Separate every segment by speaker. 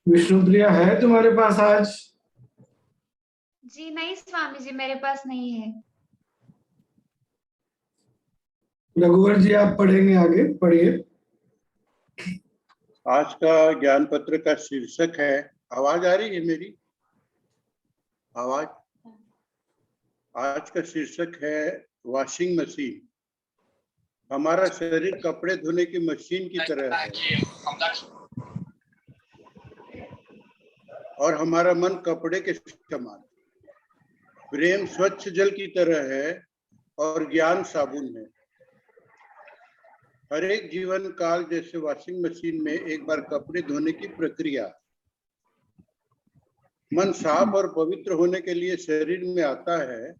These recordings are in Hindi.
Speaker 1: विष्णु प्रिया है तुम्हारे पास आज?
Speaker 2: जी नहीं स्वामी जी, मेरे पास नहीं है।
Speaker 1: रघुवर जी, आप पढ़ेंगे, आगे पढ़िए।
Speaker 3: आज का ज्ञान पत्र का शीर्षक है, आवाज आ रही है मेरी? आवाज? आज का शीर्षक है वॉशिंग मशीन। हमारा शरीर कपड़े धोने की मशीन की तरह है और हमारा मन कपड़े के समान। प्रेम स्वच्छ जल की तरह है और ज्ञान साबुन है। हर एक जीवन काल जैसे वॉशिंग मशीन में एक बार कपड़े धोने की प्रक्रिया। मन साफ और पवित्र होने के लिए शरीर में आता है,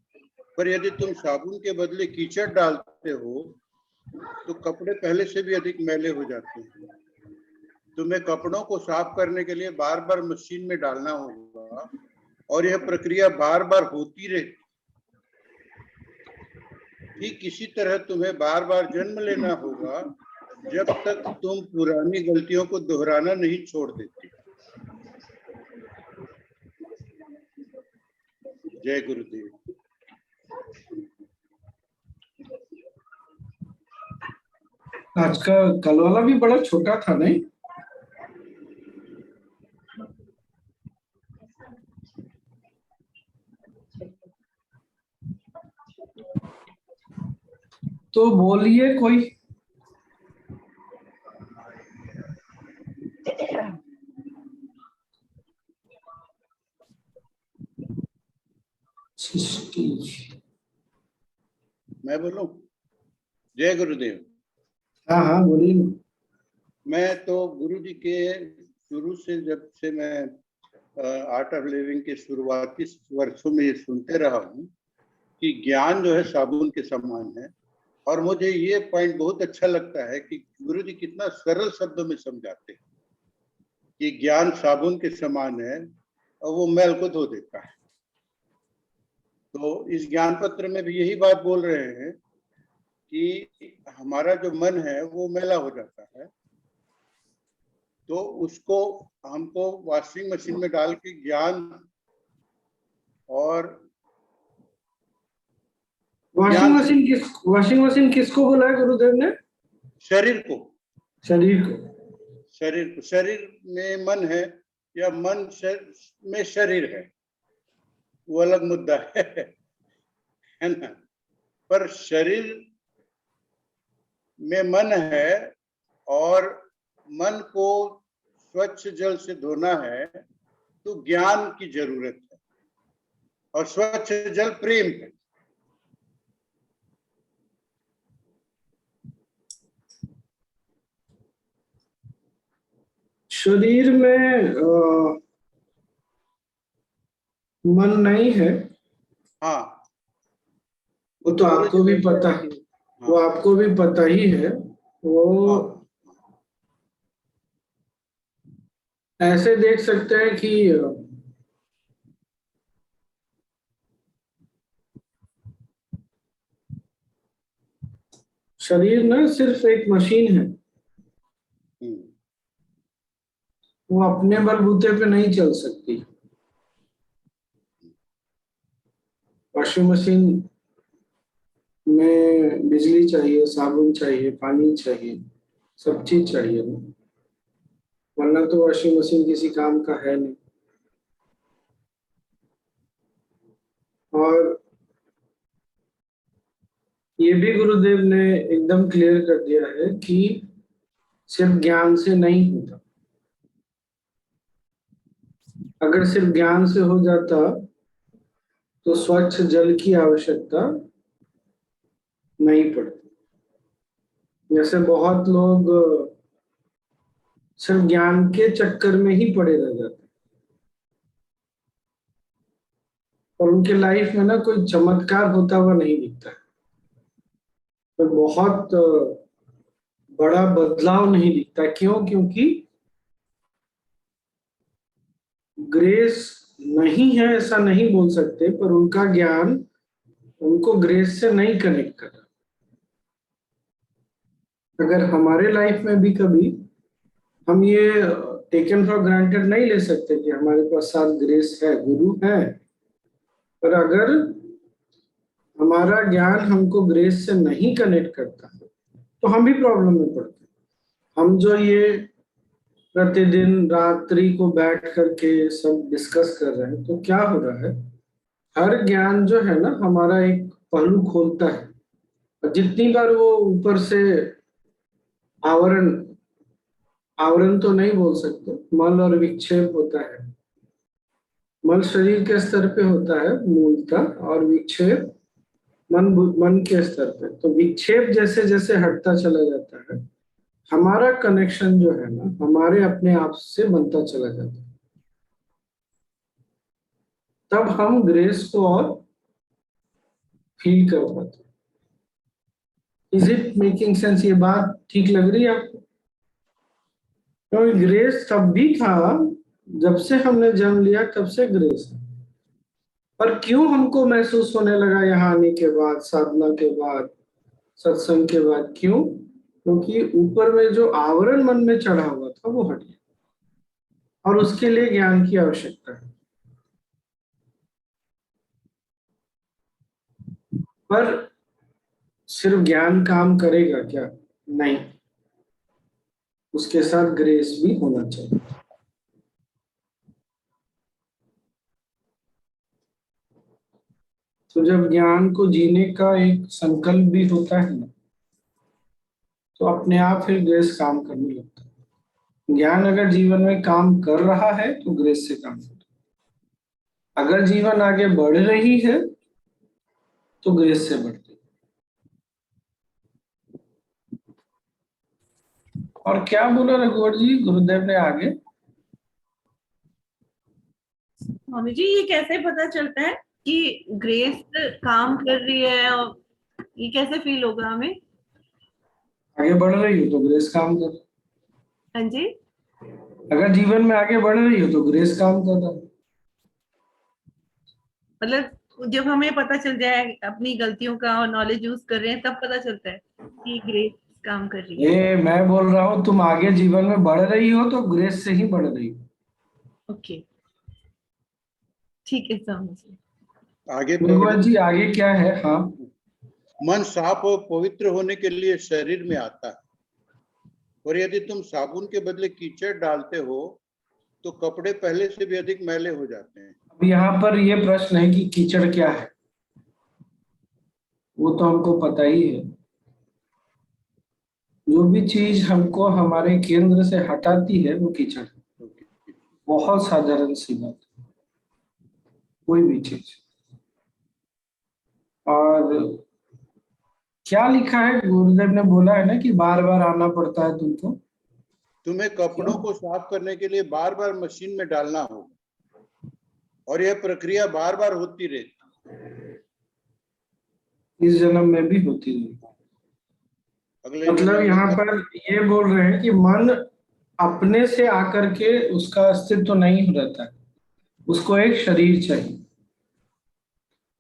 Speaker 3: पर यदि तुम साबुन के बदले कीचड़ डालते हो तो कपड़े पहले से भी अधिक मैले हो जाते हैं। तुम्हें कपड़ों को साफ करने के लिए बार बार मशीन में डालना होगा और यह प्रक्रिया बार बार होती रहती। ठीक इसी तरह तुम्हें बार बार जन्म लेना होगा जब तक तुम पुरानी गलतियों को दोहराना नहीं छोड़ देते। जय गुरुदेव।
Speaker 1: आज का कल वाला भी बड़ा छोटा था, नहीं? तो बोलिए कोई।
Speaker 3: मैं बोलूं? जय गुरुदेव।
Speaker 1: हाँ हाँ, बोलिए ना।
Speaker 3: मैं तो गुरु जी के शुरू से, जब से मैं आर्ट ऑफ लिविंग के शुरुआती वर्षों में ये सुनते रहा हूँ कि ज्ञान जो है साबुन के समान है। और मुझे ये पॉइंट बहुत अच्छा लगता है कि गुरु जी कितना सरल शब्दों में समझाते हैं कि ज्ञान साबुन के समान है और वो मैल को धो देता है। तो इस ज्ञान पत्र में भी यही बात बोल रहे हैं कि हमारा जो मन है वो मैला हो जाता है, तो उसको हमको वॉशिंग मशीन में डाल के ज्ञान और
Speaker 1: वॉशिंग मशीन किसको बोला है गुरुदेव ने?
Speaker 3: शरीर को।
Speaker 1: शरीर को।
Speaker 3: शरीर में मन है या मन में शरीर है, वो अलग मुद्दा है ना। पर शरीर में मन है और मन को स्वच्छ जल से धोना है, तो ज्ञान की जरूरत है और स्वच्छ जल प्रेम है।
Speaker 1: शरीर में मन नहीं है।
Speaker 3: हाँ,
Speaker 1: वो तो आपको भी पता है। हाँ। वो आपको भी पता ही है। वो हाँ। ऐसे देख सकते हैं कि शरीर ना सिर्फ एक मशीन है। वो अपने बलबूते पे नहीं चल सकती। वॉशिंग मशीन में बिजली चाहिए, साबुन चाहिए, पानी चाहिए, सब चीज चाहिए ना, वरना तो वॉशिंग मशीन किसी काम का है नहीं। और ये भी गुरुदेव ने एकदम क्लियर कर दिया है कि सिर्फ ज्ञान से नहीं होता। अगर सिर्फ ज्ञान से हो जाता तो स्वच्छ जल की आवश्यकता नहीं पड़ती। जैसे बहुत लोग सिर्फ ज्ञान के चक्कर में ही पड़े रह जाते हैं और उनके लाइफ में ना कोई चमत्कार होता हुआ नहीं दिखता है, तो बहुत बड़ा बदलाव नहीं दिखता। क्यों? क्योंकि ग्रेस नहीं है ऐसा नहीं बोल सकते, पर उनका ज्ञान उनको ग्रेस से नहीं कनेक्ट कर रहा। अगर हमारे लाइफ में भी कभी हम ये टेकन फॉर ग्रांटेड नहीं ले सकते कि हमारे पास साथ ग्रेस है, गुरु है। पर अगर हमारा ज्ञान हमको ग्रेस से नहीं कनेक्ट करता है तो हम भी प्रॉब्लम में पड़ते हैं। हम जो ये प्रतिदिन रात्रि को बैठ करके सब डिस्कस कर रहे हैं, तो क्या हो रहा है, हर ज्ञान जो है ना हमारा एक पहलू खोलता है। और जितनी बार वो ऊपर से आवरण, आवरण तो नहीं बोल सकते, मल और विक्षेप होता है। मल शरीर के स्तर पे होता है मूलतः, और विक्षेप मन के स्तर पे। तो विक्षेप जैसे जैसे हटता चला जाता है, हमारा कनेक्शन जो है ना हमारे अपने आप से बनता चला जाता है। तब हम ग्रेस को और फील कर पाते हैं। Is it making sense? ये बात ठीक लग रही है आपको? तो ग्रेस तब भी था जब से हमने जन्म लिया, तब से ग्रेस है। पर क्यों हमको महसूस होने लगा यहाँ आने के बाद, साधना के बाद, सत्संग के बाद? क्यों? क्योंकि ऊपर में जो आवरण मन में चढ़ा हुआ था वो हट गया, और उसके लिए ज्ञान की आवश्यकता है। पर सिर्फ ज्ञान काम करेगा क्या? नहीं, उसके साथ ग्रेस भी होना चाहिए। तो जब ज्ञान को जीने का एक संकल्प भी होता है ना, तो अपने आप फिर ग्रेस काम करने लगता है। ज्ञान अगर जीवन में काम कर रहा है तो ग्रेस से काम करता है। अगर जीवन आगे बढ़ रही है तो ग्रेस से बढ़ती है। और क्या बोला रघुवर जी गुरुदेव ने आगे?
Speaker 4: स्वामी जी, ये कैसे पता चलता है कि ग्रेस काम कर रही है, और ये कैसे फील होगा हमें?
Speaker 1: आगे बढ़ रही हो तो ग्रेस काम कर।
Speaker 4: हाँ जी।
Speaker 1: अगर जीवन में आगे बढ़ रही हो तो ग्रेस काम कर रहा है।
Speaker 4: मतलब जब हमें पता चल जाए अपनी गलतियों का और नॉलेज यूज कर रहे हैं, तब पता चलता है कि ग्रेस काम कर रही है।
Speaker 1: ये मैं बोल रहा हूँ, तुम आगे जीवन में बढ़ रही हो तो ग्रेस से ही बढ़ रही हो।
Speaker 4: ओके, ठीक है स्वामी जी।
Speaker 3: आगे
Speaker 1: गुरुवर जी आगे क्या है? हाँ,
Speaker 3: मन साफ और पवित्र होने के लिए शरीर में आता है, और यदि तुम साबुन के बदले कीचड़ डालते हो तो कपड़े पहले से भी अधिक मैले हो जाते हैं।
Speaker 1: अब यहाँ पर ये प्रश्न है कि कीचड़ क्या है? वो तो हमको पता ही है। जो भी चीज हमको हमारे केंद्र से हटाती है वो कीचड़ है। बहुत साधारण सी बात है, कोई भी चीज। और क्या लिखा है, गुरुदेव ने बोला है ना कि बार बार आना पड़ता है तुमको।
Speaker 3: तुम्हें कपड़ों को साफ करने के लिए बार बार मशीन में डालना होगा, और यह प्रक्रिया बार बार होती रहती।
Speaker 1: इस जन्म में भी होती है।
Speaker 3: अगले
Speaker 1: मतलब
Speaker 3: जन्म
Speaker 1: यहाँ
Speaker 3: में
Speaker 1: पर ये बोल रहे हैं कि मन अपने से आकर के उसका अस्तित्व नहीं रहता है, उसको एक शरीर चाहिए।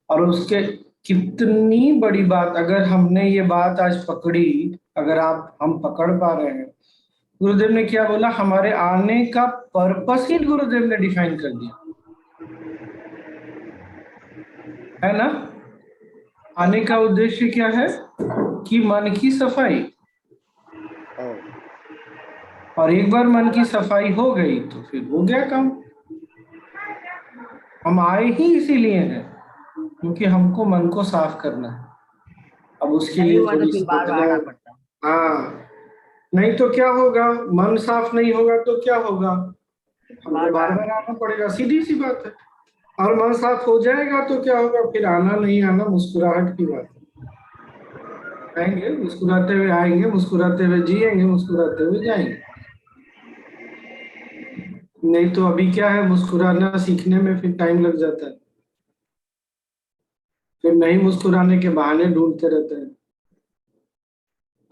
Speaker 1: और उसके कितनी बड़ी बात, अगर हमने ये बात आज पकड़ी, अगर आप हम पकड़ पा रहे हैं, गुरुदेव ने क्या बोला, हमारे आने का पर्पस ही गुरुदेव ने डिफाइन कर दिया है ना। आने का उद्देश्य क्या है? कि मन की सफाई। और एक बार मन की सफाई हो गई तो फिर हो गया काम। हम आए ही इसीलिए हैं क्योंकि हमको मन को साफ करना है। अब उसके
Speaker 4: नहीं
Speaker 1: लिए
Speaker 4: हुआ तो
Speaker 1: थोड़ी
Speaker 4: फिर बार बार
Speaker 1: साधना।
Speaker 4: आना पड़ता है।
Speaker 1: हाँ, नहीं तो क्या होगा, मन साफ नहीं होगा तो क्या होगा, हमको बार बार आना पड़ेगा, सीधी सी बात है। और मन साफ हो जाएगा तो क्या होगा, फिर आना नहीं आना मुस्कुराहट की बात है। आएंगे मुस्कुराते हुए, आएंगे मुस्कुराते हुए, जिएंगे मुस्कुराते हुए जाएंगे। नहीं तो अभी क्या है, मुस्कुराना सीखने में फिर टाइम लग जाता है, फिर नहीं मुस्कुराने के बहाने ढूंढते रहते हैं।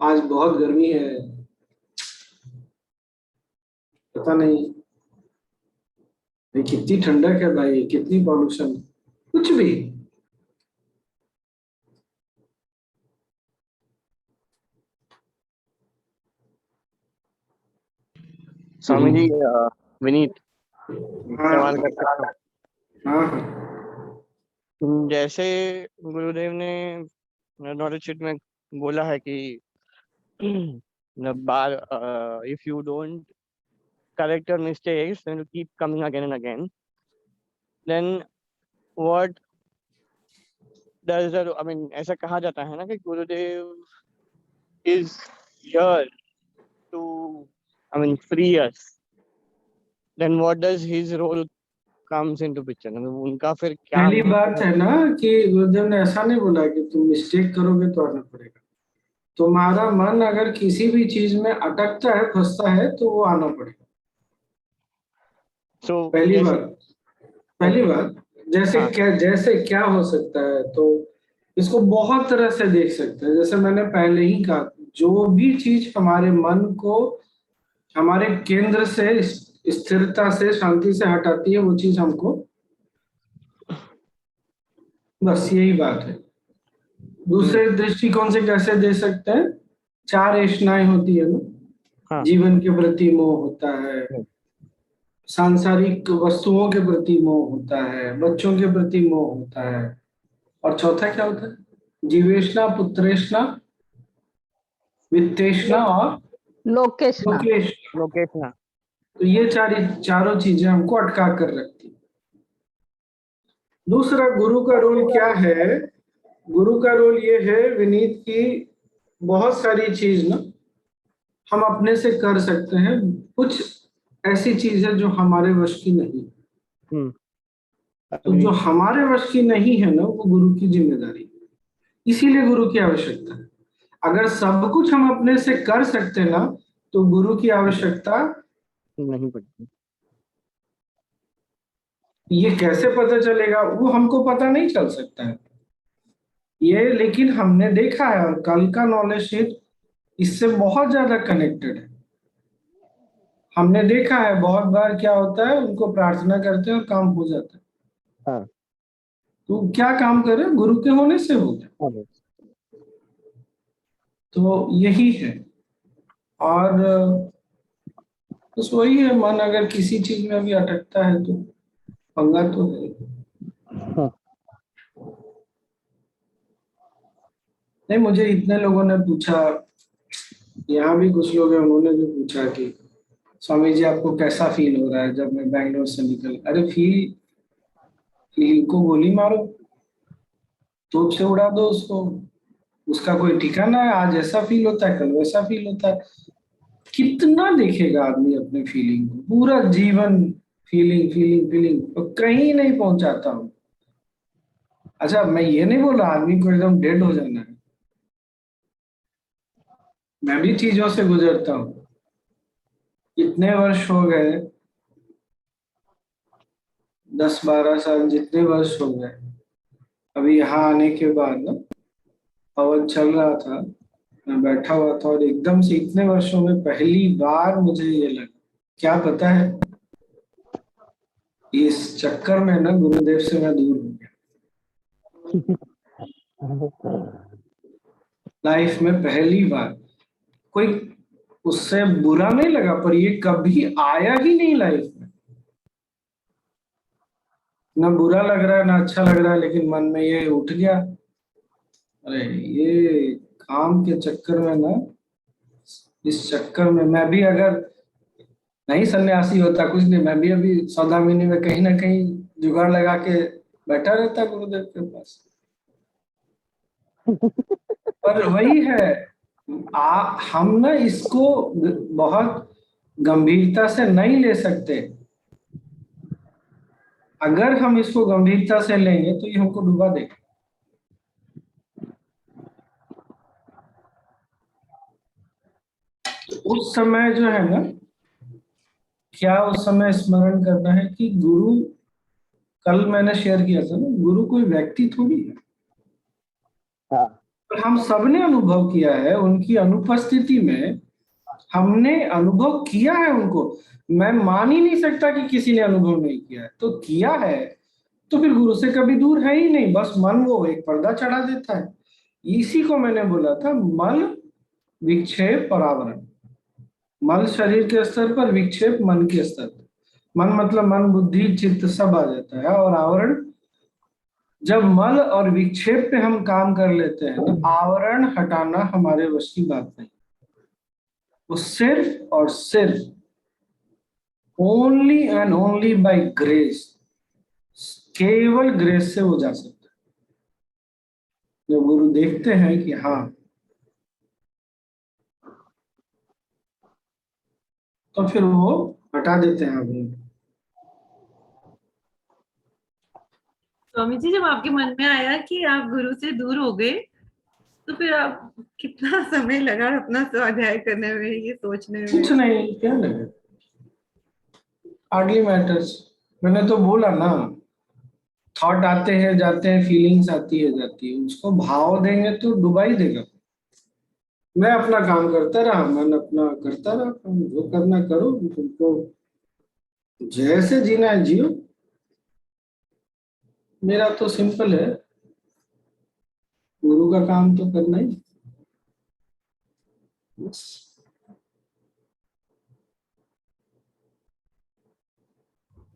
Speaker 1: आज बहुत गर्मी है, पता नहीं ये कितनी ठंडक है भाई, कितनी पॉल्यूशन, कुछ भी।
Speaker 5: स्वामी जी विनीत
Speaker 1: हाँ
Speaker 5: सवाल कर सकता हूँ?
Speaker 1: हाँ हाँ
Speaker 5: जैसे गुरुदेव ने नॉलेज शीट में बोला है कि बार if you don't correct your mistakes and you keep coming again and again, then what does the, I mean, ऐसा कहा जाता है ना कि गुरुदेव is here to, I mean, free us. Then what does his role comes into picture? I mean, उनका फिर क्या
Speaker 1: पहली
Speaker 5: महत्व
Speaker 1: बात है ना कि गुरुदेव ने ऐसा नहीं बोला कि तुम मिस्टेक करोगे तो आना पड़ेगा। तुम्हारा मन अगर किसी भी चीज में अटकता है, फंसता है, तो वो आना पड़ेगा।
Speaker 5: So
Speaker 1: पहली
Speaker 5: जैसे
Speaker 1: बात पहली बात जैसे
Speaker 5: हाँ
Speaker 1: क्या हो सकता है, तो इसको बहुत तरह से देख सकते हैं। जैसे मैंने पहले ही कहा, जो भी चीज हमारे मन को हमारे केंद्र से, स्थिरता से, शांति से हटाती है, वो चीज हमको, बस यही बात है। दूसरे दृष्टिकोण से कैसे दे सकते हैं? 4 ऐषणाएं होती है ना।
Speaker 5: हाँ
Speaker 1: जीवन के प्रति मोह होता है, सांसारिक वस्तुओं के प्रति मोह होता है, बच्चों के प्रति मोह होता है, और चौथा क्या होता है? जीवेशना, पुत्रेशना, वित्तेशना और
Speaker 6: लोकेशना।
Speaker 1: लोकेशना।
Speaker 5: लोकेशना।
Speaker 1: तो ये चारों चीजें हमको अटका कर रखती। दूसरा, गुरु का रोल क्या है? गुरु का रोल ये है विनीत की बहुत सारी चीज ना हम अपने से कर सकते हैं, कुछ ऐसी चीज है जो हमारे वश की नहीं। तो जो हमारे वश की नहीं है ना, वो गुरु की जिम्मेदारी है। इसीलिए गुरु की आवश्यकता है। अगर सब कुछ हम अपने से कर सकते ना, तो गुरु की आवश्यकता
Speaker 5: नहीं पड़ती।
Speaker 1: ये कैसे पता चलेगा? वो हमको पता नहीं चल सकता है ये, लेकिन हमने देखा है, और कल का नॉलेज शीट इससे बहुत ज्यादा कनेक्टेड है। हमने देखा है बहुत बार क्या होता है, उनको प्रार्थना करते हैं और काम हो जाता है।
Speaker 5: हाँ
Speaker 1: तो क्या काम कर रहे हैं? गुरु के होने से हो गया।
Speaker 5: हाँ
Speaker 1: तो यही है। और बस वही है, मन अगर किसी चीज में भी अटकता है तो पंगा तो है।
Speaker 5: हाँ।
Speaker 1: नहीं, मुझे इतने लोगों ने पूछा, यहाँ भी कुछ लोग हैं, उन्होंने भी पूछा कि स्वामी जी आपको कैसा फील हो रहा है जब मैं बैंगलोर से निकल। अरे फील को गोली मारो, तोप से उड़ा दो उसको, उसका कोई ठिकाना है। आज ऐसा फील होता है, कल वैसा फील होता है। कितना देखेगा आदमी अपने फीलिंग को? पूरा जीवन फीलिंग फीलिंग फीलिंग, तो कहीं नहीं पहुंचाता हूँ। अच्छा, मैं ये नहीं बोल रहा आदमी को एकदम डेड हो जाना है। मैं भी चीजों से गुजरता हूँ। इतने वर्ष हो गए, 10-12 साल, जितने वर्ष हो गए, अभी यहाँ आने के बाद ना हवन चल रहा था, मैं बैठा हुआ था, और एकदम से इतने वर्षों में पहली बार मुझे ये लगा, क्या पता है, इस चक्कर में ना गुरुदेव से मैं दूर हो गया। लाइफ में पहली बार। कोई उससे बुरा नहीं लगा, पर ये कभी आया ही नहीं लाइफ में। ना बुरा लग रहा है ना अच्छा लग रहा है, लेकिन मन में ये उठ गया, अरे ये काम के चक्कर में ना, इस चक्कर में मैं भी अगर नहीं सन्यासी होता, कुछ नहीं, मैं भी अभी सौदामिनी में कहीं ना कहीं जुगाड़ लगा के बैठा रहता गुरुदेव के पास। पर वही है, हम ना इसको बहुत गंभीरता से नहीं ले सकते। अगर हम इसको गंभीरता से लेंगे तो ये हमको डुबा देगा। उस समय जो है ना, क्या उस समय स्मरण करना है कि गुरु, कल मैंने शेयर किया था ना, गुरु कोई व्यक्ति थोड़ी है। पर हम सबने अनुभव किया है उनकी अनुपस्थिति में, हमने अनुभव किया है उनको। मैं मान ही नहीं सकता कि किसी ने अनुभव नहीं किया है। तो किया है तो फिर गुरु से कभी दूर है ही नहीं, बस मन वो एक पर्दा चढ़ा देता है। इसी को मैंने बोला था, मल विक्षेप परावरण। मल शरीर के स्तर पर, विक्षेप मन के स्तर पर। मन मतलब मन, बुद्धि, चित्त सब आ जाता है। और आवरण, जब मल और विक्षेप पे हम काम कर लेते हैं ना, आवरण हटाना हमारे वश की बात नहीं। वो सिर्फ और सिर्फ only and only by grace, केवल ग्रेस से वो जा सकता है। जब गुरु देखते हैं कि हाँ, तो फिर वो हटा देते हैं आवरण।
Speaker 4: स्वामी जी, जब आपके मन में आया कि आप गुरु से दूर हो गए, तो फिर आप कितना समय लगा अपना स्वाध्याय करने में, ये सोचने में?
Speaker 1: कुछ नहीं, क्या लगे, हार्डली मैटर्स। मैंने तो बोला ना, थॉट आते हैं जाते हैं, फीलिंग्स आती है जाती है, उसको भाव देंगे तो डुबा ही देगा। मैं अपना काम करता रहा, मन अपना करता रहा काम, जो करना करो, तुमको जैसे जीना है जियो। मेरा तो सिंपल है, गुरु का काम तो करना ही बस।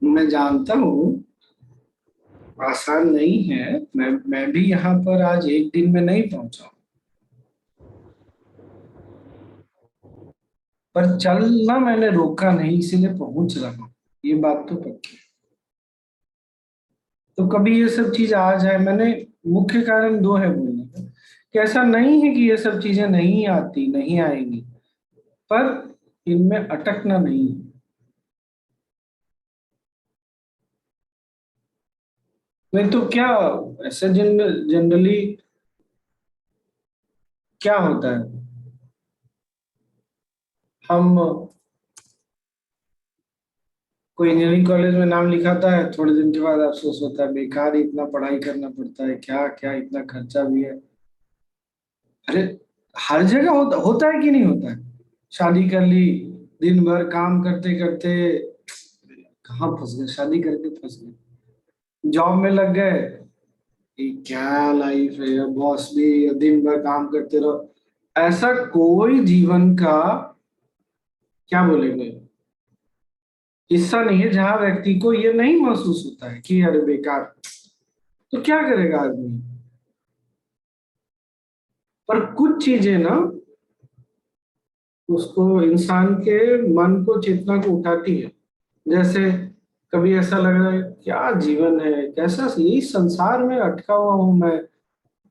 Speaker 1: मैं जानता हूँ आसान नहीं है, मैं भी यहाँ पर आज एक दिन में नहीं पहुंचा हूं। पर चलना मैंने रोका नहीं, इसीलिए पहुंच रहा हूँ, ये बात तो पक्की है। तो कभी ये सब चीज आ जाए, मैंने मुख्य कारण दो है बोलने का, कि ऐसा नहीं है कि ये सब चीजें नहीं आती, नहीं आएंगी, पर इनमें अटकना नहीं है। नहीं तो क्या, ऐसे जनरली क्या होता है, हम कोई इंजीनियरिंग कॉलेज में नाम लिखाता है, थोड़े दिन के बाद अफसोस होता है, बेकार ही इतना पढ़ाई करना पड़ता है, क्या क्या इतना खर्चा भी है। अरे हर जगह होता है कि नहीं होता है। शादी कर ली, दिन भर काम करते करते कहाँ फंस गए, शादी करके फंस गए, जॉब में लग गए, ये क्या लाइफ है, बॉस भी दिन भर काम करते रहो। ऐसा कोई जीवन का, क्या बोलेंगे, हिस्सा नहीं है जहां व्यक्ति को ये नहीं महसूस होता है कि अरे बेकार। तो क्या करेगा आदमी, पर कुछ चीजें ना उसको, इंसान के मन को, चेतना को उठाती है। जैसे कभी ऐसा लग रहा है क्या जीवन है, कैसा यही संसार में अटका हुआ हूं मैं,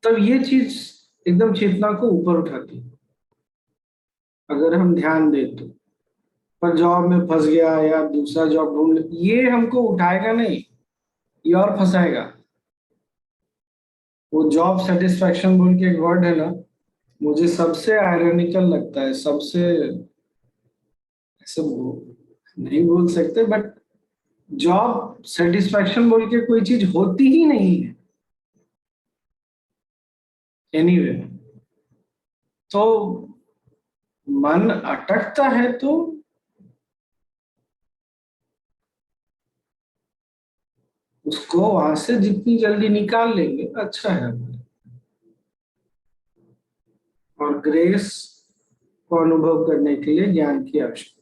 Speaker 1: तब ये चीज एकदम चेतना को ऊपर उठाती है, अगर हम ध्यान दें तो। पर जॉब में फंस गया या दूसरा जॉब ढूंढ, ये हमको उठाएगा नहीं, ये और फंसाएगा। वो जॉब सेटिस्फैक्शन बोल के एक वर्ड है ना, मुझे सबसे आयरनिकल लगता है, सबसे ऐसे नहीं बोल सकते, बट जॉब सेटिस्फैक्शन बोल के कोई चीज होती ही नहीं है एनीवे। तो मन अटकता है तो उसको वहां से जितनी जल्दी निकाल लेंगे अच्छा है। और ग्रेस को अनुभव करने के लिए ज्ञान की आवश्यकता।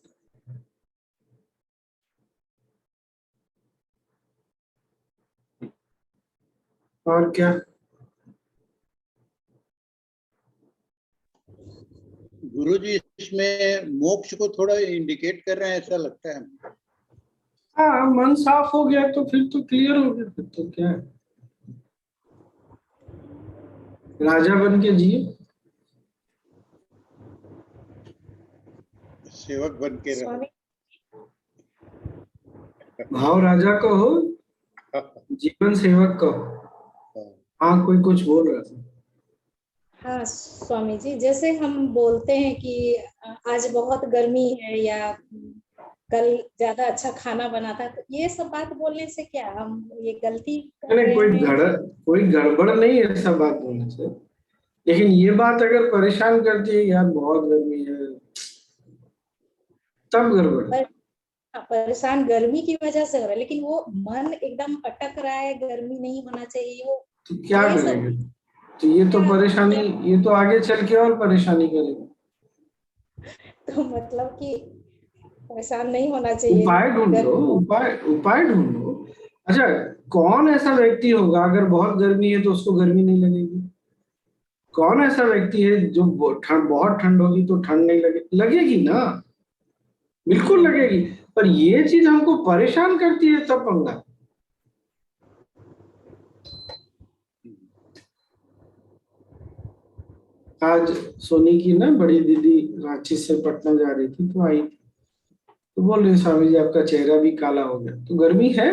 Speaker 1: और क्या,
Speaker 3: गुरुजी इसमें मोक्ष को थोड़ा इंडिकेट कर रहे हैं, ऐसा लगता है।
Speaker 1: हाँ, मन साफ हो गया तो फिर तो क्लियर हो गया, फिर तो क्या है, राजा बन के जिए,
Speaker 3: सेवक बन के रहो।
Speaker 1: भाव राजा को हो, जीवन सेवक का हो। हाँ, कोई कुछ बोल रहा था।
Speaker 6: हाँ स्वामी जी, जैसे हम बोलते हैं कि आज बहुत गर्मी है या कल ज्यादा अच्छा खाना बना था, तो ये सब बात बोलने से क्या हम ये गलती कर
Speaker 1: नहीं,
Speaker 6: रहे हैं?
Speaker 1: कोई गड़बड़ नहीं है ऐसा बात बोलने से, लेकिन ये बात अगर परेशान करती है यार बहुत गर्मी है, तब गड़बड़ है।
Speaker 6: परेशान गर्मी की वजह से हो रहा है, लेकिन वो मन एकदम अटक रहा है, गर्मी नहीं होना चाहिए वो,
Speaker 1: तो क्या
Speaker 6: ये सब
Speaker 1: करेंगे, तो ये तो परेशानी, ये तो आगे चल के और परेशानी करेगा।
Speaker 6: तो मतलब कि परेशान नहीं होना चाहिए।
Speaker 1: उपाय ढूंढो, उपाय ढूंढो। अच्छा, कौन ऐसा व्यक्ति होगा अगर बहुत गर्मी है तो उसको गर्मी नहीं लगेगी? कौन ऐसा व्यक्ति है जो बहुत ठंड होगी तो ठंड नहीं लगेगी ना? बिल्कुल लगेगी। पर ये चीज हमको परेशान करती है, तब पंगा। आज सोनी की ना बड़ी दीदी रांची से पटना जा रही थी, तो आई थी, तो बोल रही स्वामी जी आपका चेहरा भी काला हो गया। तो गर्मी है,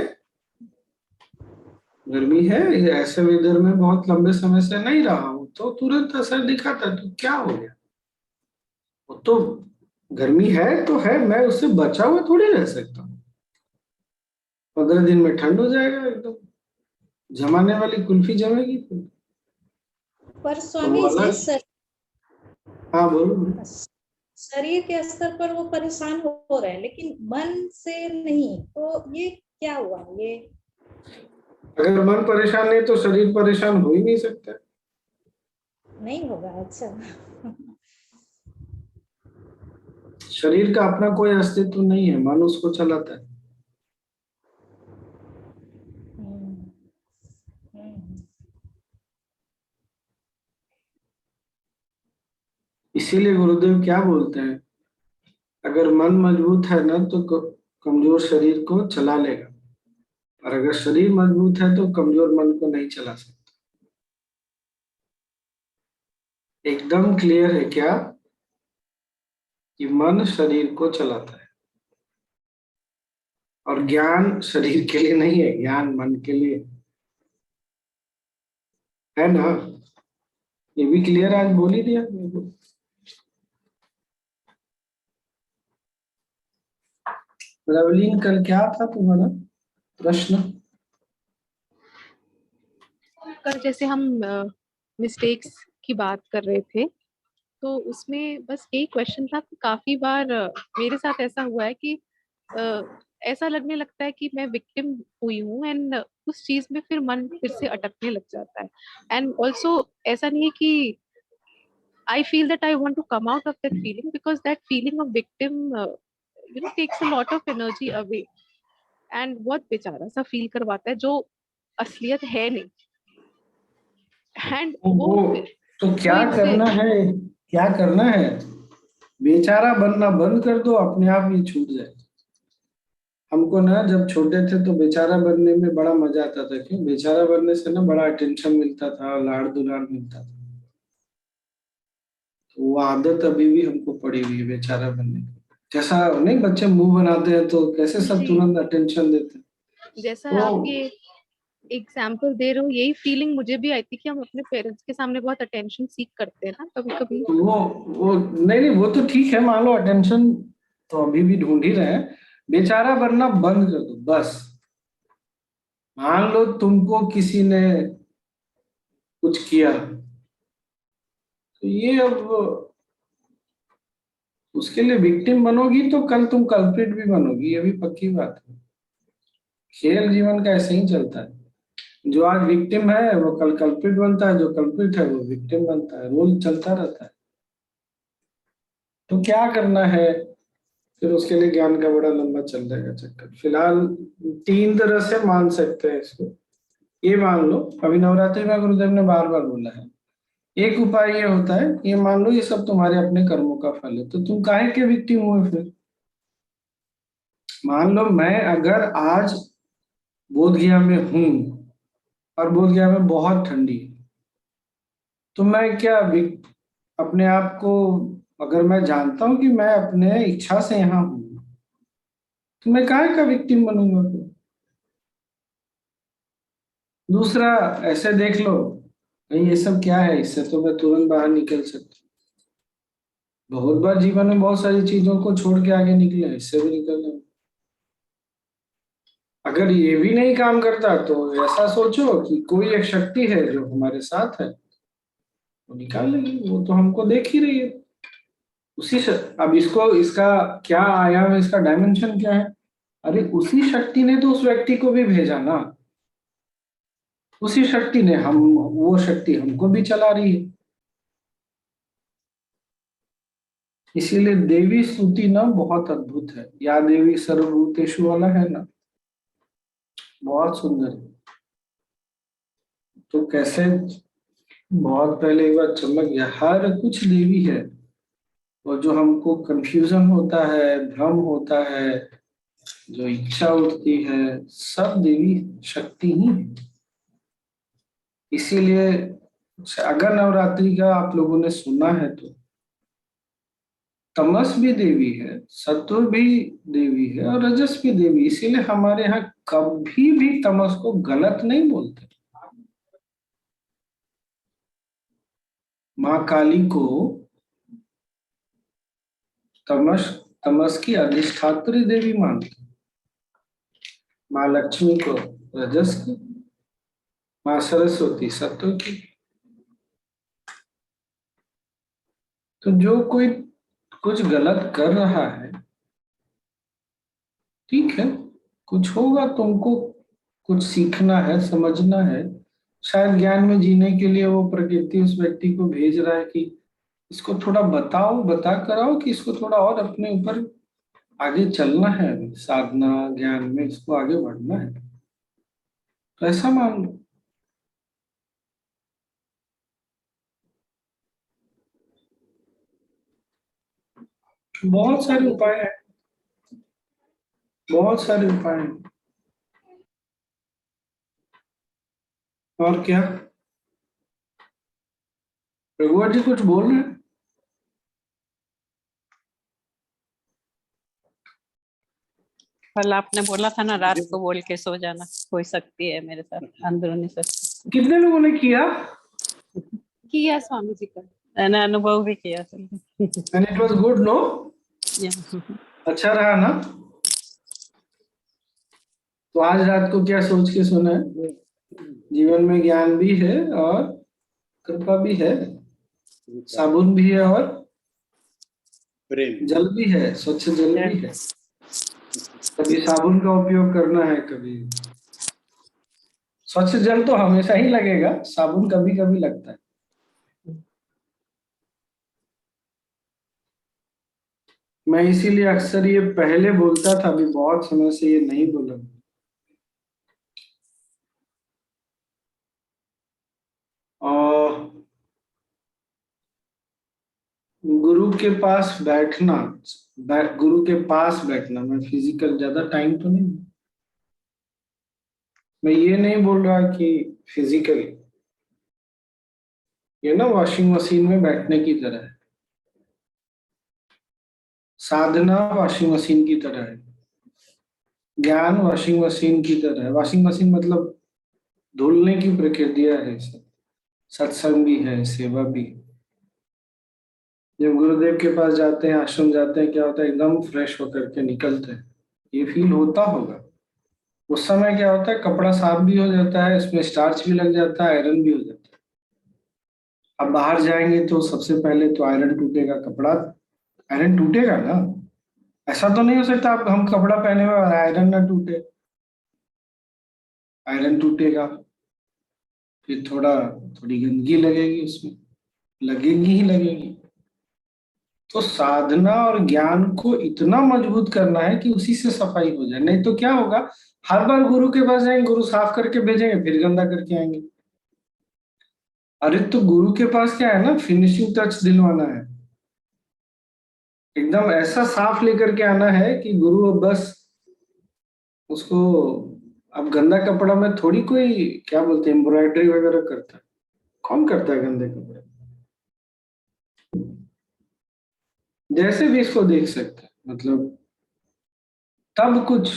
Speaker 1: गर्मी है, ऐसे वेदर में बहुत लंबे समय से नहीं रहा हूं तो तुरंत असर दिखाता है। तो क्या हो गया? वो तो गर्मी है तो है, मैं उससे बचा हुआ थोड़ी रह सकता हूँ। 15 दिन में ठंड हो जाएगा, एकदम जमाने वाली कुल्फी जमेगी फिर।
Speaker 6: पर
Speaker 1: तो
Speaker 6: स्वामी
Speaker 1: वो
Speaker 6: जी
Speaker 1: अलग। हाँ बोलो बोलो।
Speaker 6: शरीर के स्तर पर वो परेशान हो रहे हैं, लेकिन मन से नहीं, तो ये क्या हुआ? ये
Speaker 1: अगर मन परेशान नहीं तो शरीर परेशान हो ही नहीं सकता।
Speaker 6: नहीं होगा? अच्छा।
Speaker 1: शरीर का अपना कोई अस्तित्व नहीं है, मन उसको चलाता है।
Speaker 6: हम्म, हम्म,
Speaker 1: इसीलिए गुरुदेव क्या बोलते हैं, अगर मन मजबूत है ना तो कमजोर शरीर को चला लेगा, और अगर शरीर मजबूत है तो कमजोर मन को नहीं चला सकता। एकदम क्लियर है क्या कि मन शरीर को चलाता है, और ज्ञान शरीर के लिए नहीं है, ज्ञान मन के लिए है ना? ये भी क्लियर आज बोल ही दिया मेरे को। रवलीन, कल क्या था तुम्हारा प्रश्न?
Speaker 7: कल जैसे हम मिस्टेक्स की बात कर रहे थे, तो उसमें बस एक क्वेश्चन था कि काफी बार मेरे साथ ऐसा हुआ है कि अ, ऐसा लगने लगता है कि मैं विक्टिम हुई हूँ, एंड उस चीज में फिर मन फिर से अटकने लग जाता है। एंड ऑल्सो ऐसा नहीं है कि I feel that I want to come out of that feeling, because that feeling of victim takes a lot of energy away, and बहुत बेचारा सा फील करवाता है जो असलियत है नहीं। एंड वो
Speaker 1: वो तो
Speaker 7: वो
Speaker 1: क्या
Speaker 7: इससे
Speaker 1: करना है, क्या करना है? बेचारा बनना बंद कर दो, अपने आप ही छूट जाए। हमको ना जब छोटे थे तो बेचारा बनने में बड़ा मजा आता था। क्यों? बेचारा बनने से ना बड़ा अटेंशन मिलता था, लाड़ दुलार मिलता था। तो वो आदत अभी भी हमको पड़ी हुई है बेचारा बनने की। जैसा नहीं, बच्चे मुंह बनाते हैं तो कैसे सब
Speaker 7: जी,
Speaker 1: तुरंत अटेंशन देते हैं।
Speaker 7: जैसा
Speaker 1: तो
Speaker 7: आप ये एग्जाम्पल दे रहे हो, यही फीलिंग मुझे भी आई थी कि हम अपने पेरेंट्स के सामने बहुत अटेंशन सीख करते हैं ना कभी कभी।
Speaker 1: वो नहीं नहीं, वो तो ठीक है, मान लो अटेंशन तो अभी भी ढूंढ ही रहे हैं। बेचारा बनना बंद कर दो बस। मान लो तुमको किसी ने कुछ किया, तो ये अब उसके लिए विक्टिम बनोगी तो कल तुम कल्प्रिट भी बनोगी, ये भी पक्की बात है। खेल जीवन का ऐसे ही चलता है। जो आज विक्टिम है वो कल कल्प्रिट बनता है, जो कल्प्रिट है वो विक्टिम बनता है, रोल चलता रहता है। तो क्या करना है फिर? उसके लिए ज्ञान का बड़ा लंबा चल जाएगा चक्कर। फिलहाल 3 तरह से मान सकते हैं इसको। ये मान लो, अभी नवरात्रि में गुरुदेव ने बार बार बोला है, एक उपाय ये होता है, ये मान लो ये सब तुम्हारे अपने कर्मों का फल है, तो तुम काहे के विक्टिम हुए फिर? मान लो मैं अगर आज बोध गया में हूं और बोध गया में बहुत ठंडी है, तो मैं क्या अपने आप को, अगर मैं जानता हूं कि मैं अपने इच्छा से यहाँ हूं, तो मैं काहे का विक्टिम बनूंगा फिर? दूसरा, ऐसे देख लो, भाई ये सब क्या है, इससे तो मैं तुरंत बाहर निकल सकता हूँ। बहुत बार जीवन में बहुत सारी चीजों को छोड़ के आगे निकले, इससे भी निकलना। अगर ये भी नहीं काम करता तो ऐसा सोचो कि कोई एक शक्ति है जो हमारे साथ है, वो निकाल लेगी, वो तो हमको देख ही रही है। अब इसको, इसका क्या आयाम है, इसका डायमेंशन क्या है? अरे उसी शक्ति ने तो उस व्यक्ति को भी भेजा ना, उसी शक्ति ने हम, वो शक्ति हमको भी चला रही है। इसीलिए देवी स्तुति ना बहुत अद्भुत है। या देवी सर्वभूतेषु वाला है ना, बहुत सुंदर है। तो कैसे बहुत पहले एक बार चमक गया, हर कुछ देवी है। और जो हमको कंफ्यूजन होता है, भ्रम होता है, जो इच्छा उठती है, सब देवी शक्ति ही है। इसीलिए अगर नवरात्रि का आप लोगों ने सुना है तो तमस भी देवी है, सत्व भी देवी है और रजस भी देवी। इसीलिए हमारे यहाँ कभी भी तमस को गलत नहीं बोलते। माँ काली को तमस की अधिष्ठात्री देवी मानते, माँ लक्ष्मी को रजस की, माँ सरस्वती सत्व की। तो जो कोई कुछ गलत कर रहा है, ठीक है, कुछ होगा, तुमको कुछ सीखना है, समझना है। शायद ज्ञान में जीने के लिए वो प्रकृति उस व्यक्ति को भेज रहा है कि इसको थोड़ा बताओ, बता कराओ कि इसको थोड़ा और अपने ऊपर आगे चलना है, साधना ज्ञान में इसको आगे बढ़ना है। तो ऐसा मान लो। बहुत सारे उपाय हैं, बहुत सारे उपाय हैं। और क्या रघुवर जी कुछ बोल रहे हैं?
Speaker 8: कल आपने बोला था ना रात को बोल के सो जाना, कोई शक्ति है मेरे साथ, अंदरूनी शक्ति।
Speaker 1: कितने लोगों ने
Speaker 7: किया स्वामी जी का।
Speaker 8: मैंने अनुभव भी किया।
Speaker 1: And it was good, no? अच्छा रहा ना? तो आज रात को क्या सोच के सोना है? जीवन में ज्ञान भी है और कृपा भी है, साबुन भी है और
Speaker 3: प्रेम,
Speaker 1: जल भी है, स्वच्छ जल भी है। कभी साबुन का उपयोग करना है, कभी स्वच्छ जल तो हमेशा ही लगेगा, साबुन कभी कभी लगता है। मैं इसीलिए अक्सर ये पहले बोलता था, अभी बहुत समय से ये नहीं बोला। और गुरु के पास बैठना, गुरु के पास बैठना, मैं फिजिकल ज्यादा टाइम तो नहीं, मैं ये नहीं बोल रहा कि फिजिकल, ये ना वॉशिंग मशीन में बैठने की तरह है, साधना वॉशिंग मशीन की तरह है, ज्ञान वॉशिंग मशीन की तरह है। वॉशिंग मशीन मतलब धुलने की प्रक्रिया है, सत्संग भी है, सेवा भी है। जब गुरुदेव के पास जाते हैं, आश्रम जाते हैं, क्या होता है, एकदम फ्रेश होकर के निकलते हैं। ये फील होता होगा। उस समय क्या होता है, कपड़ा साफ भी हो जाता है, इसमें स्टार्च भी लग जाता है, आयरन भी हो जाता है। अब बाहर जाएंगे तो सबसे पहले तो आयरन टूटेगा, कपड़ा आयरन टूटेगा ना। ऐसा तो नहीं हो सकता आप हम कपड़ा पहने हुए और आयरन ना टूटे, आयरन टूटेगा, फिर थोड़ी गंदगी लगेगी, उसमें लगेगी ही लगेगी। तो साधना और ज्ञान को इतना मजबूत करना है कि उसी से सफाई हो जाए। नहीं तो क्या होगा, हर बार गुरु के पास जाएंगे, गुरु साफ करके भेजेंगे, फिर गंदा करके आएंगे। अरे तो गुरु के पास क्या है ना, फिनिशिंग टच दिलवाना है, एकदम ऐसा साफ लेकर के आना है कि गुरु बस उसको, अब गंदा कपड़ा में थोड़ी कोई क्या बोलते हैं एम्ब्रॉयडरी वगैरह करता है, कौन करता है गंदे कपड़े। जैसे भी इसको देख सकते हैं, मतलब तब कुछ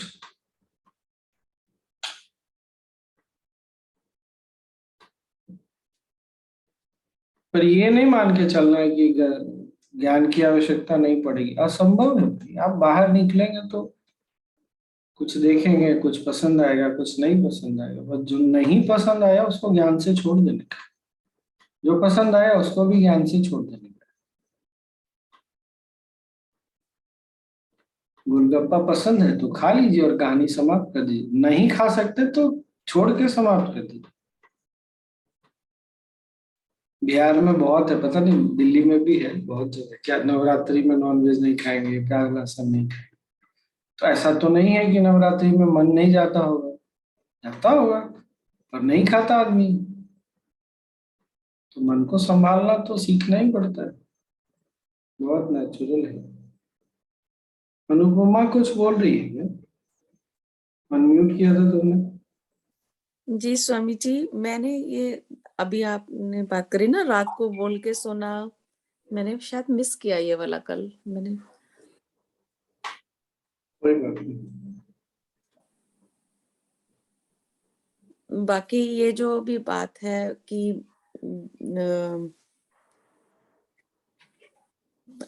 Speaker 1: पर ये नहीं मान के चलना है कि ज्ञान की आवश्यकता नहीं पड़ेगी, असंभव है भाई। आप बाहर निकलेंगे तो कुछ देखेंगे, कुछ पसंद आएगा, कुछ नहीं पसंद आएगा, बस जो नहीं पसंद आया उसको ज्ञान से छोड़ देने का, जो पसंद आया उसको भी ज्ञान से छोड़ देने का। गोलगप्पा पसंद है तो खा लीजिए और कहानी समाप्त कर दीजिए, नहीं खा सकते तो छोड़ के समाप्त कर दीजिए। बिहार में बहुत है, पता नहीं दिल्ली में भी है बहुत जगह। क्या नवरात्रि में नॉनवेज नहीं खाएंगे, प्याज लहसुन नहीं खाएंगे? तो ऐसा तो नहीं है कि नवरात्रि में मन नहीं जाता होगा, जाता होगा, पर नहीं खाता आदमी। तो मन को संभालना तो सीखना ही पड़ता है, बहुत नेचुरल है। अनुपमा कुछ बोल रही है क्या? अनम्यूट किया था तुमने।
Speaker 9: जी स्वामी जी, मैंने ये अभी आपने बात करी ना रात को बोल के सोना, मैंने शायद मिस किया ये वाला कल मैंने।
Speaker 1: कोई बात नहीं।
Speaker 9: बाकी ये जो भी बात है कि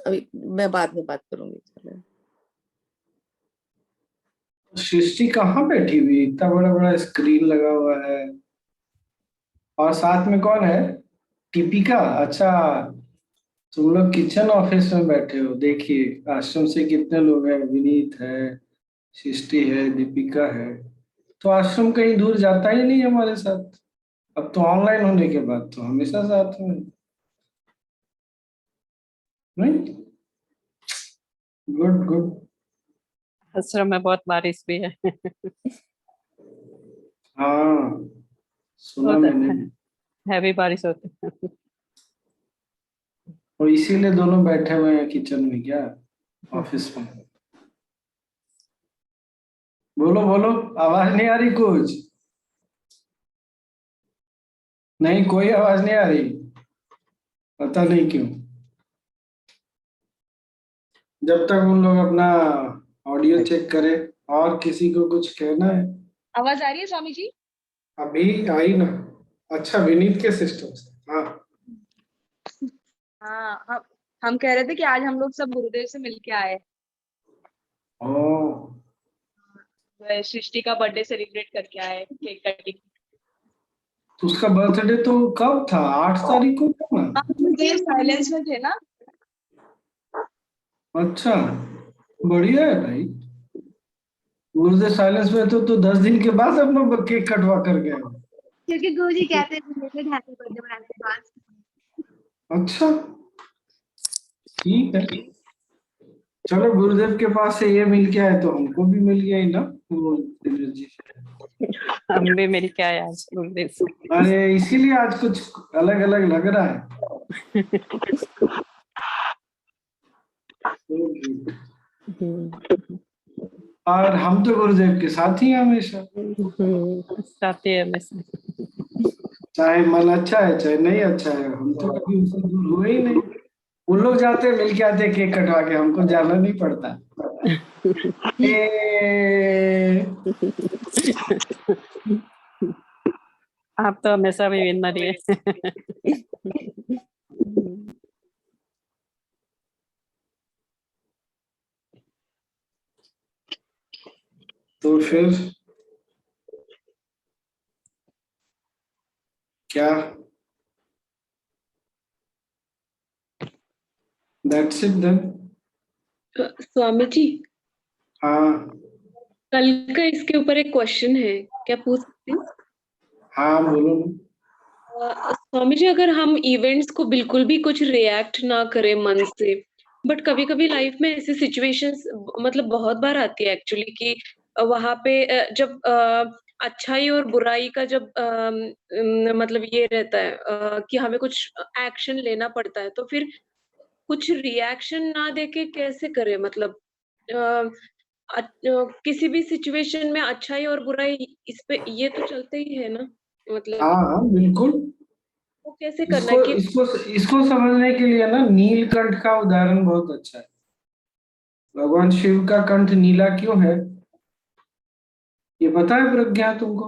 Speaker 9: अभी मैं बाद में बात करूंगी। चलो।
Speaker 1: सृष्टि कहाँ बैठी हुई? इतना बड़ा बड़ा स्क्रीन लगा हुआ है, और साथ में कौन है? टिपिका। अच्छा, तुम लोग किचन ऑफिस में बैठे हो। देखिए आश्रम से कितने लोग हैं, विनीत है, सृष्टि है, दीपिका है। तो आश्रम कहीं दूर जाता ही नहीं हमारे साथ। अब तो ऑनलाइन होने के बाद तो हमेशा साथ में। नहीं, गुड गुड।
Speaker 8: आश्रम में बहुत बारिश भी है।
Speaker 1: हाँ, सुना
Speaker 8: बहुत
Speaker 1: मैंने।
Speaker 8: हैवी बारिश होती है।
Speaker 1: और इसीलिए दोनों बैठे हुए हैं किचन में क्या, ऑफिस में? बोलो बोलो, आवाज नहीं आ रही कुछ? नहीं, कोई आवाज नहीं आ रही, पता नहीं क्यों। जब तक उन लोग अपना ऑडियो चेक करें। और किसी को कुछ कहना है?
Speaker 2: आवाज आ रही है स्वामी जी?
Speaker 1: अभी आई ना। अच्छा, विनीत के सिस्टम से। हाँ
Speaker 2: हाँ, हम कह रहे थे कि आज हम लोग सब गुरुदेव से मिलके आए।
Speaker 1: ओ,
Speaker 2: सृष्टि का बर्थडे सेलिब्रेट करके आए, केक कटिंग।
Speaker 1: तो उसका बर्थडे तो कब था? 8 तारीख को था ना?
Speaker 2: साइलेंस में थे ना।
Speaker 1: अच्छा, बढ़िया है भाई। गुरुदेव साइलेंस में तो 10 दिन के बाद अपना केक कटवा कर गए हो।
Speaker 2: क्योंकि गुरुजी कहते हैं हैप्पी बर्थडे बनाने के बाद।
Speaker 1: अच्छा, ठीक है। चलो, गुरुदेव के पास से ये मिल के आए तो हमको भी मिल गया ही ना वो एनर्जी।
Speaker 8: हम भी मिल के आए आज गुरुदेव से।
Speaker 1: अरे इसीलिए आज कुछ अलग अलग लग रहा है। और हम तो गुरुदेव के साथ ही हैं हमेशा।
Speaker 8: साथी है हमेशा।
Speaker 1: चाहे मन अच्छा है चाहे नहीं अच्छा है, हम तो कभी उनसे दूर हुए ही नहीं। उन लोग जाते हैं, मिल के आते हैं केक कटवा के, हमको जाना नहीं पड़ता।
Speaker 8: आप तो हमेशा भी विनर ही है।
Speaker 1: तो फिर क्या? That's it then.
Speaker 10: Swami ji,
Speaker 1: हाँ
Speaker 10: कल का इसके ऊपर एक क्वेश्चन है, क्या पूछ सकती हूँ?
Speaker 1: हाँ, बोलो ना।
Speaker 10: स्वामी जी, अगर हम इवेंट्स को बिल्कुल भी कुछ रिएक्ट ना करें मन से, बट कभी कभी लाइफ में ऐसी सिचुएशंस मतलब बहुत बार आती है एक्चुअली कि वहां पे जब अच्छाई और बुराई का जब मतलब ये रहता है कि हमें कुछ एक्शन लेना पड़ता है, तो फिर कुछ रिएक्शन ना देके कैसे करें? मतलब किसी भी सिचुएशन में अच्छाई और बुराई इस पे ये तो चलते ही है ना, मतलब
Speaker 1: हाँ हाँ, बिल्कुल।
Speaker 10: वो कैसे करना
Speaker 1: इसको
Speaker 10: है कि
Speaker 1: इसको इसको समझने के लिए ना नीलकंठ का उदाहरण बहुत अच्छा है। भगवान शिव का कंठ नीला क्यों है, ये पता है प्रज्ञा तुमको?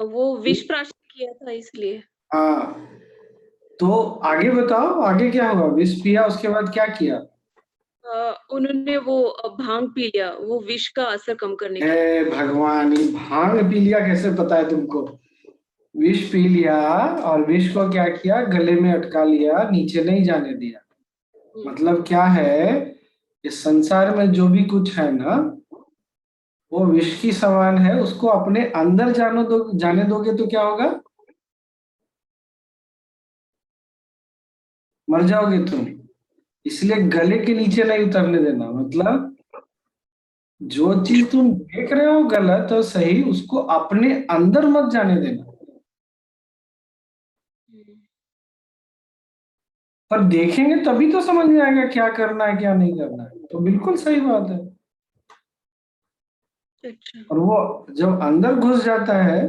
Speaker 10: वो विष प्राशन किया था इसलिए?
Speaker 1: हाँ, तो आगे बताओ, आगे क्या हुआ? विष पिया, उसके बाद क्या किया?
Speaker 10: उन्होंने वो भांग पी लिया, वो विष का असर कम करने के लिए।
Speaker 1: हे भगवान, ये भांग पी लिया कैसे पता है तुमको? विष पी लिया, और विष को क्या किया? गले में अटका लिया, नीचे नहीं जाने दिया। मतलब क्या है, इस संसार में जो भी कुछ है ना, वो विष की समान है। उसको अपने अंदर जाने दोगे तो क्या होगा? मर जाओगे तुम। इसलिए गले के नीचे नहीं उतरने देना, मतलब जो चीज तुम देख रहे हो गलत और सही, उसको अपने अंदर मत जाने देना। पर देखेंगे तभी तो समझ में आएगा क्या करना है क्या नहीं करना है। तो बिल्कुल सही बात है।
Speaker 10: अच्छा।
Speaker 1: और वो जब अंदर घुस जाता है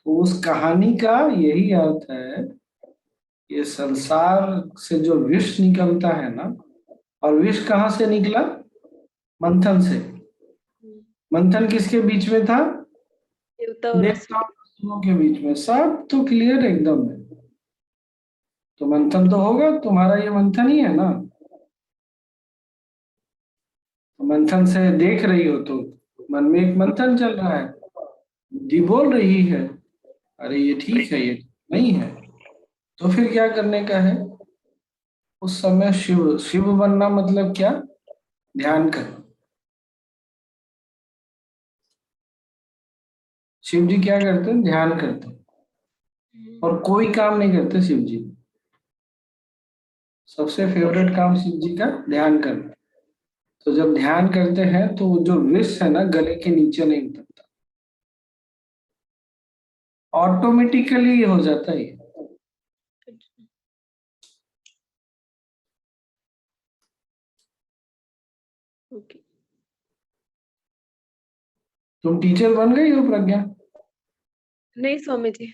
Speaker 1: तो उस कहानी का यही अर्थ है, ये संसार से जो विष निकलता है ना, और विष कहाँ से निकला? मंथन से। मंथन किसके बीच में था?
Speaker 10: देवता और
Speaker 1: देवता और असुरों के बीच में। सब तो क्लियर एकदम है। तो मंथन तो होगा, तुम्हारा ये मंथन ही है ना। तो मंथन से देख रही हो तो मन में एक मंथन चल रहा है, बुद्धि बोल रही है अरे ये ठीक है ये नहीं है। तो फिर क्या करने का है? उस समय शिव शिव बनना मतलब क्या? ध्यान करना। शिव जी क्या करते हैं? ध्यान करते हैं। और कोई काम नहीं करते शिव जी। सबसे फेवरेट काम शिव जी का ध्यान करना। तो जब ध्यान करते हैं तो वो जो विष है ना गले के नीचे नहीं उतरता, ऑटोमेटिकली हो जाता है।
Speaker 10: ओके।
Speaker 1: तुम टीचर बन गई हो प्रज्ञा?
Speaker 10: नहीं स्वामी जी।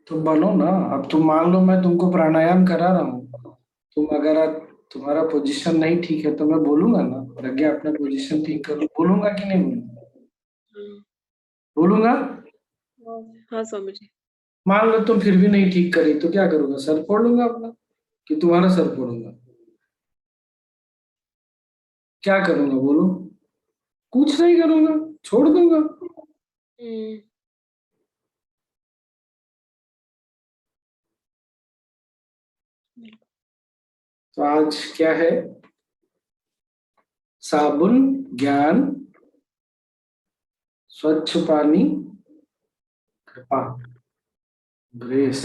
Speaker 1: तो बनो ना। अब तुम मान लो मैं तुमको प्राणायाम करा रहा हूँ, तुम अगर तुम्हारा पोजीशन नहीं ठीक है तो मैं बोलूंगा ना प्रज्ञा अपना पोजीशन ठीक करो, बोलूंगा कि नहीं बोलूंगा? बोलूंगा।
Speaker 10: हाँ स्वामी जी।
Speaker 1: मान लो तुम फिर भी नहीं ठीक करी तो क्या करूंगा? सर फोड़ लूंगा अपना, कि तुम्हारा सर फोड़ूंगा? क्या करूंगा बोलो? कुछ नहीं करूंगा, छोड़ दूंगा। तो आज क्या है? साबुन, ज्ञान, स्वच्छ पानी, कृपा, ग्रेस।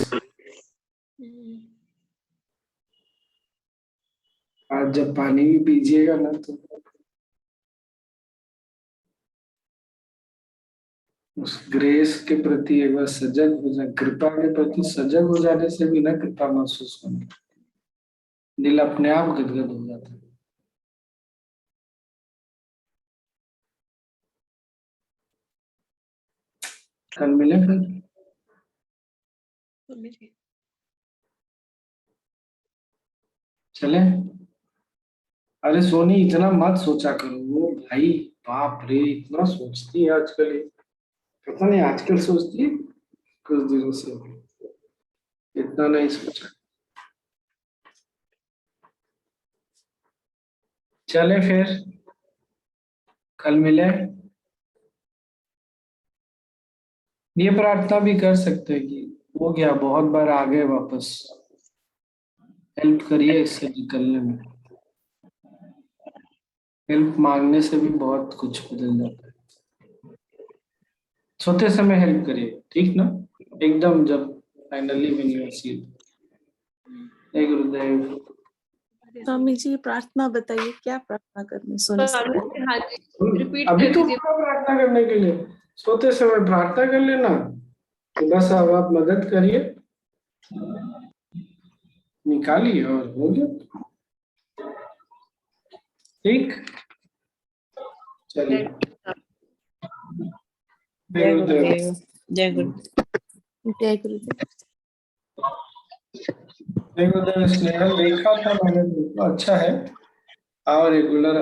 Speaker 1: आज जब पानी भी पीजिएगा ना तो उस ग्रेस के प्रति एक बार सजग हो जाए, कृपा के प्रति सजग हो जाने से भी ना कृपा महसूस होने, दिल अपने आप गदगद हो जाता है। कल मिले फिर।
Speaker 10: स्वामी जी।
Speaker 1: चले। अरे सोनी इतना मत सोचा करो, वो भाई बाप रे इतना सोचती है आजकल ये। पता नहीं आजकल सोचती है, कुछ दिनों से इतना नहीं सोचा। चले फिर, कल मिले। ये प्रार्थना भी कर सकते हैं कि हो गया बहुत बार आ गए वापस, हेल्प करिए इससे निकलने में। हेल्प मांगने से भी बहुत कुछ बदल जाता है। सोते समय हेल्प करिए, ठीक ना? एकदम जब finally when you are sleep. जय गुरुदेव।
Speaker 9: स्वामी जी प्रार्थना बताइए, क्या प्रार्थना करनी सोने से
Speaker 2: स्वामी
Speaker 9: पहले?
Speaker 2: जी, हाँ जी रिपीट
Speaker 1: अभी
Speaker 2: कर
Speaker 1: तो
Speaker 2: दीजिए।
Speaker 1: पूरा प्रार्थना करने के लिए सोते समय प्रार्थना कर लेना। तो बस अब आप मदद करिए, निकालिए और हो गया। ठीक, चलिए।
Speaker 8: जय गुरुदेव। जय गुरुदेव।
Speaker 9: जय गुरुदेव।
Speaker 1: जय गुरुदेव। स्नेहल देखा था मैंने, बिल्कुल अच्छा है। और रेगुलर